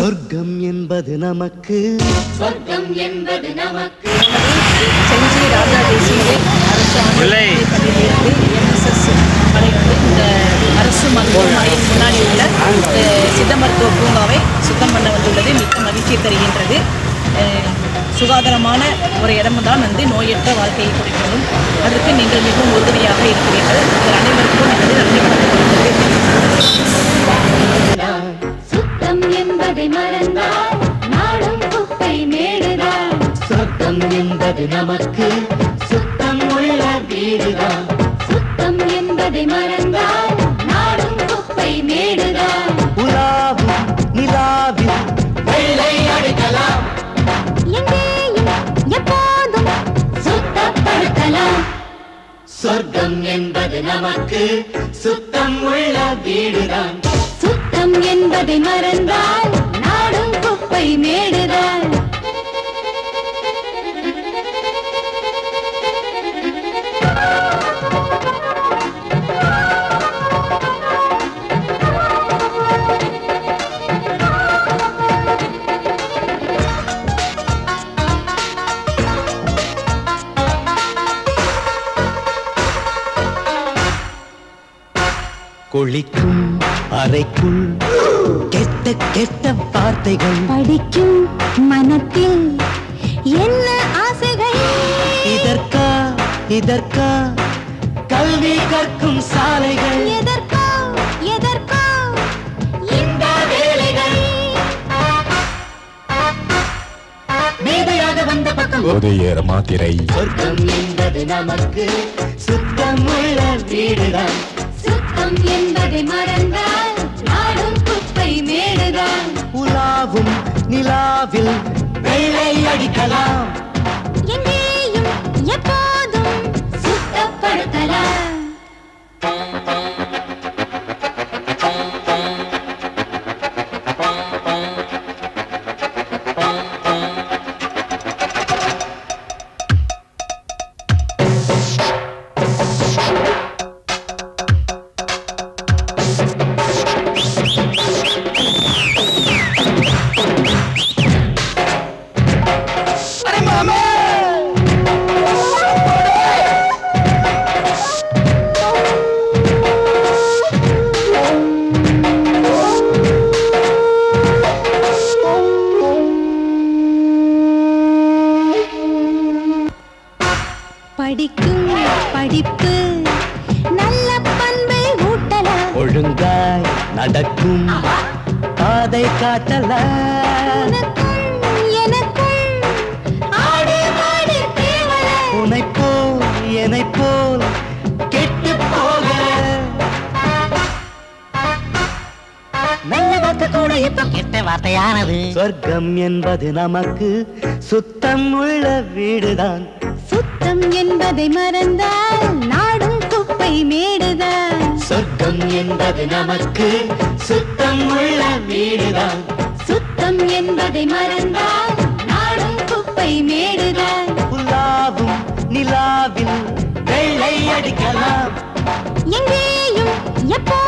சொர்க்கம் என்பது நமக்கு செஞ்சி ராஜா தேசிய அரசு பள்ளியிலிருந்து என்எஸ்எஸ் படையினர்கள் இந்த அரசு மருத்துவமனையின் முன்னாடி உள்ள சித்த மருத்துவ பூங்காவை சுத்தம் பண்ண வந்துள்ளது மிக்க மகிழ்ச்சியை தருகின்றது. சுகாதாரமான ஒரு இடம்தான் நோயற்ற வாழ்க்கையை கொடுக்கணும். அதற்கு நீங்கள் மிகவும் உறுதுணையாக இருக்கிறீர்கள். உங்கள் அனைவருக்கும் எனது நன்றி கொடுக்கிறது. சுத்தம் என்பதை மறந்தால் நாடும் குப்பை மேடுதான். சொர்க்கம் என்பது நமக்கு சுத்தம் உள்ள வீடுதான். சுத்தம் என்பதை மறந்தால் நாடும் குப்பை மேடுதான். உலாவும் நிலாவில் வெள்ளை அடிக்கலாம். எங்கேயும் எப்போதும் சுத்தப்படுத்தலாம். சொர்க்கம் என்பது நமக்கு சுத்தம் உள்ள வீடுதான். சுத்தம் என்பதை மறந்தால் நாடும் குப்பை மேடுதான். குளிக்கும் அறைக்குள் கெட்ட கெட்ட வார்த்தைகள் படிக்கும் மனத்தில் என்ன ஆசைகள். இதற்கா இதற்கா கல்வி கற்கும் சாலைகள். எதற்கோ எதற்கோ இந்த வேலைகள். மேதையாக வந்த பக்கம் உதயேற மாத்திரை. சொர்க்கம் என்பது நமக்கு சுத்தம் உள்ள வீடுதான். சுத்தம் என்பதை மறந்தால் நாடும் குப்பை மேடுதான். உலாவும் நிலாவில் வெள்ளை அடிக்கலாம். எங்கேயும் எப்போதும் சுத்தப்படுத்தலாம். படிக்கும் படிப்பு நல்ல பண்பை ஊட்டலாம். ஒழுங்காய் நடக்கும் பாதை காட்டலாம். உனக்குள் எனக்குள் ஆடு மாடு தேவல. உனைப் போல் என்னைப் போல் கெட்டு போக நல்ல வார்த்தை கூட இப்ப கெட்ட வார்த்தையானது. சொர்க்கம் என்பது நமக்கு சுத்தம் உள்ள வீடுதான். சுத்தம் என்பதை மறந்தால் நாடும் குப்பை மேடுதான். சொர்க்கம் என்பது நமக்கு சுத்தம் உள்ள வீடுதான். சுத்தம் என்பதை மறந்தால் நாடும் குப்பை மேடுதான். உலாவும் நிலாவில் வெள்ளை அடிக்கலாம். எங்கேயும் எப்போ